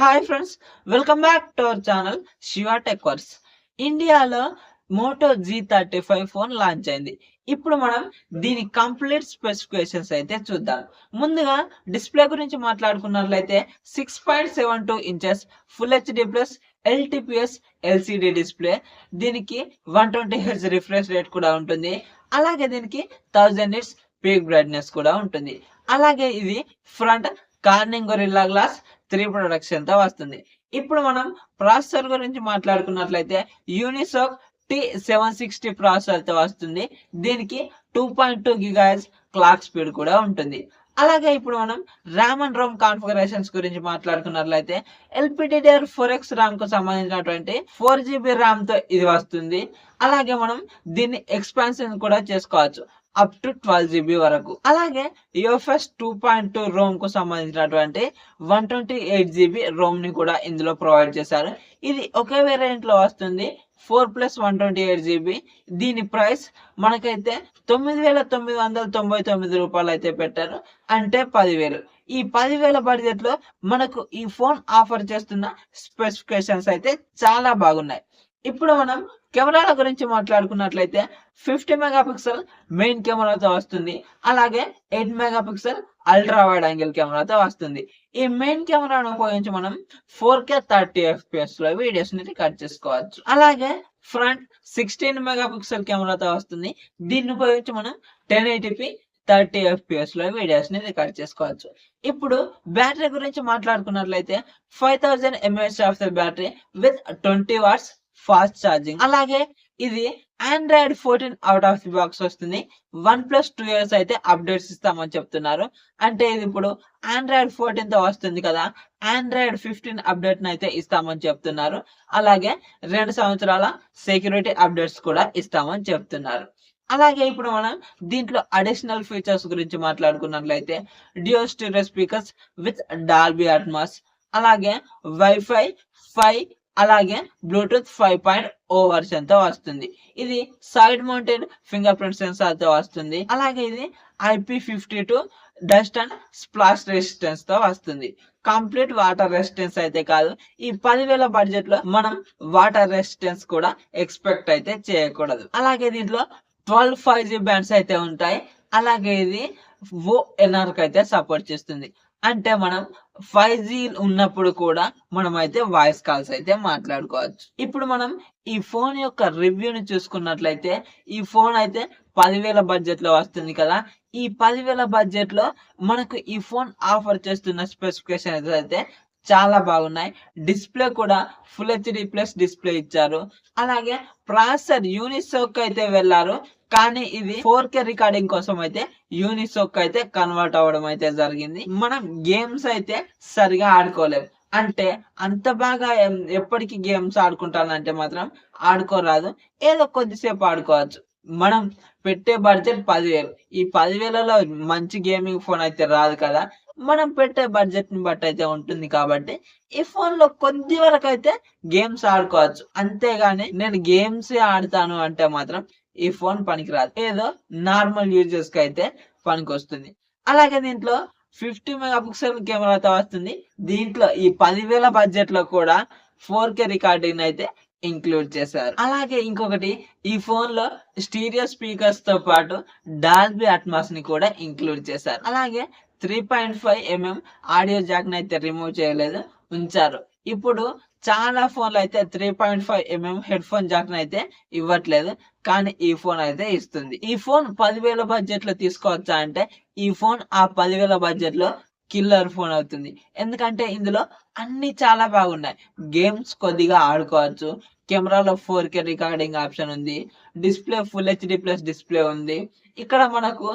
Hi friends, welcome back to our channel Shiva tech verse. ఇండియాలో Moto G35 phone launch అయింది. ఇప్పుడు మనం దీని కంప్లీట్ స్పెసిఫికేషన్స్ అయితే చూద్దాం. ముందుగా డిస్ప్లే గురించి మాట్లాడుకున్నట్లయితే 6.72 inches full HD plus LTPS LCD display. దీనికి 120 Hz రిఫ్రెష్ రేట్ కూడా ఉంటుంది. అలాగే దీనికి 1000 nits పీక్ బ్రైట్నెస్ కూడా ఉంటుంది. అలాగే ఇది front Corning Gorilla glass 3 production తో వస్తుంది. ఇప్పుడు మనం ప్రాసెసర్ గురించి మాట్లాడుకున్నట్లయితే యూనిసోక్ T760 ప్రాసెసర్ తో వస్తుంది. దీనికి 2.2 GHz క్లాక్ స్పీడ్ కూడా ఉంటుంది. అలాగే ఇప్పుడు మనం ర్యామ్ అండ్ రోమ్ కాన్ఫిగరేషన్స్ గురించి మాట్లాడుకున్నట్లయితే LPDDR4X ర్యామ్ కు సంబంధించినటువంటి 4GB ర్యామ్ తో ఇది వస్తుంది. అలాగే మనం దీన్ని ఎక్స్పాన్షన్ కూడా చేసుకోవచ్చు అప్ టు 12GB వరకు. అలాగే UFS 2.2 రోమ్ కు సంబంధించినటువంటి 128GB రోమ్ ని కూడా ఇందులో ప్రొవైడ్ చేశారు. ఇది ఒకే వేరియంట్ లో వస్తుంది, 4+128GB. దీని ప్రైస్ మనకైతే 9,999 రూపాయలు అయితే పెట్టారు, అంటే 10,000. ఈ 10,000 బడ్జెట్ లో మనకు ఈ ఫోన్ ఆఫర్ చేస్తున్న స్పెసిఫికేషన్స్ అయితే చాలా బాగున్నాయి. ఇప్పుడు మనం కెమెరాల గురించి మాట్లాడుకున్నట్లయితే 50 మెగాపిక్సెల్ మెయిన్ కెమెరాతో వస్తుంది. అలాగే 8 మెగాపిక్సెల్ అల్ట్రా వైడ్ యాంగిల్ కెమెరాతో వస్తుంది. ఈ మెయిన్ కెమెరాను ఉపయోగించి మనం 4K 30 FPS లో వీడియోస్ ని రికార్డ్ చేసుకోవచ్చు. అలాగే ఫ్రంట్ 16 మెగాపిక్సెల్ కెమెరాతో వస్తుంది. దీన్ని ఉపయోగించి మనం 1080p 30 FPS లో వీడియోస్ ని రికార్డ్ చేసుకోవచ్చు. ఇప్పుడు బ్యాటరీ గురించి మాట్లాడుకున్నట్లయితే 5000 mAh of the battery with 20 watts fast charging. అలాగే ఇది Android 14 out of the box వస్తుంది. 1+2 years అయితే అప్డేట్స్ ఇస్తామని చెప్తున్నారు. అంటే ఇది ఇప్పుడు Android 14 తో వస్తుంది కదా, Android 15 అప్డేట్ అయితే ఇస్తామని చెప్తున్నారు. అలాగే 2 సంవత్సరాల సెక్యూరిటీ అప్డేట్స్ కూడా ఇస్తామని చెప్తున్నారు. అలాగే ఇప్పుడు మనం దీంట్లో అడిషనల్ ఫీచర్స్ గురించి మాట్లాడుకున్నట్లయితే dual stereo speakers with Dolby Atmos, అలాగే వైఫై 5, అలాగే బ్లూటూత్ 5.0 వర్షన్ తో వస్తుంది. ఇది side mounted finger print sensor తో వస్తుంది. అలాగే ఇది IP52 dust and splash resistance తో వస్తుంది. కంప్లీట్ వాటర్ రెసిస్టెన్స్ అయితే కాదు. ఈ 10,000 బడ్జెట్ లో మనం వాటర్ రెసిస్టెన్స్ కూడా ఎక్స్పెక్ట్ అయితే చేయకూడదు. అలాగే దీంట్లో 12 5G బ్యాండ్స్ అయితే ఉంటాయి. అలాగే ఇది ONR కి అయితే సపోర్ట్ చేస్తుంది. అంటే మనం 5G ఉన్నప్పుడు కూడా మనం అయితే వాయిస్ కాల్స్ అయితే మాట్లాడుకోవచ్చు. ఇప్పుడు మనం ఈ ఫోన్ యొక్క రివ్యూని చూసుకున్నట్లయితే ఈ ఫోన్ అయితే 10,000 బడ్జెట్ లో వస్తుంది కదా. ఈ 10,000 బడ్జెట్ లో మనకు ఈ ఫోన్ ఆఫర్ చేస్తున్న స్పెసిఫికేషన్ అయితే చాలా బాగున్నాయి. డిస్ప్లే కూడా ఫుల్ హెచ్డి ప్లస్ డిస్ప్లే ఇచ్చారు. అలాగే ప్రాసెసర్ యూనిసోక్ అయితే వెళ్ళారు, కానీ ఇది 4K రికార్డింగ్ కోసం అయితే యూనిసోక్ అయితే కన్వర్ట్ అవ్వడం అయితే జరిగింది. మనం గేమ్స్ అయితే సరిగా ఆడుకోలేము. అంటే అంత బాగా ఎప్పటికీ గేమ్స్ ఆడుకుంటానంటే మాత్రం ఆడుకోరాదు, ఏదో కొద్దిసేపు ఆడుకోవచ్చు. మనం పెట్టే బడ్జెట్ 10,000. ఈ 10,000లో మంచి గేమింగ్ ఫోన్ అయితే రాదు కదా. మనం పెట్టే బడ్జెట్ ని బట్టి అయితే ఉంటుంది కాబట్టి ఈ ఫోన్ లో కొద్ది వరకు అయితే గేమ్స్ ఆడుకోవచ్చు. అంతేగాని నేను గేమ్స్ ఆడతాను అంటే మాత్రం ఈ ఫోన్ పనికిరాదు. ఏదో నార్మల్ యూజర్స్ కి అయితే పనికి వస్తుంది. అలాగే దీంట్లో 50 మెగాపిక్సెల్ కెమెరాతో వస్తుంది. దీంట్లో ఈ 10,000 బడ్జెట్ లో కూడా 4K రికార్డింగ్ అయితే ఇంక్లూడ్ చేశారు. అలాగే ఇంకొకటి, ఈ ఫోన్ లో స్టీరియో స్పీకర్స్ తో పాటు డాల్బీ అట్మాస్ ని కూడా ఇంక్లూడ్ చేశారు. అలాగే 3.5mm ఆడియో జాక్ ని అయితే రిమూవ్ చేయలేదు, ఉంచారు. ఇప్పుడు చాలా ఫోన్లు అయితే 3.5mm హెడ్ ఫోన్ జాక్ ని అయితే ఇవ్వట్లేదు, కానీ ఈ ఫోన్ అయితే ఇస్తుంది. ఈ ఫోన్ 10,000 బడ్జెట్ లో తీసుకోవచ్చా అంటే ఈ ఫోన్ ఆ 10,000 బడ్జెట్ లో కిల్లర్ ఫోన్ అవుతుంది. ఎందుకంటే ఇందులో అన్ని చాలా బాగున్నాయి. గేమ్స్ కొద్దిగా ఆడుకోవచ్చు, కెమెరాలో 4K రికార్డింగ్ ఆప్షన్ ఉంది, display full HD plus display ఉంది. ఇక్కడ మనకు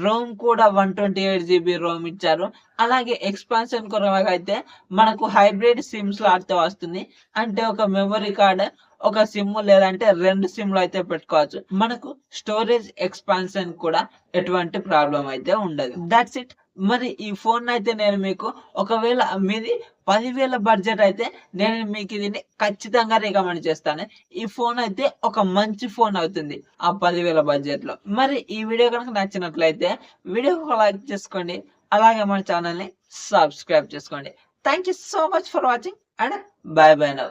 రోమ్ కూడా 128GB రోమ్ ఇచ్చారు. అలాగే ఎక్స్పాన్షన్ కొరకు అయితే మనకు హైబ్రిడ్ సిమ్ స్లాట్ తో వస్తుంది. అంటే ఒక మెమరీ కార్డ్, ఒక సిమ్ లేదంటే 2 సిమ్లు అయితే పెట్టుకోవచ్చు. మనకు స్టోరేజ్ ఎక్స్పాన్షన్ కూడా ఎటువంటి ప్రాబ్లం అయితే ఉండదు. That's it. మరి ఈ ఫోన్ అయితే నేను మీకు, ఒకవేళ మీది 10,000 బడ్జెట్ అయితే నేను మీకు దీన్ని ఖచ్చితంగా రికమెండ్ చేస్తాను. ఈ ఫోన్ అయితే ఒక మంచి ఫోన్ అవుతుంది ఆ 10,000 బడ్జెట్ లో. మరి ఈ వీడియో కనుక నచ్చినట్లయితే వీడియోకి లైక్ చేసుకోండి. అలాగే మన ఛానల్ ని సబ్స్క్రైబ్ చేసుకోండి. Thank you so much for watching and by by now.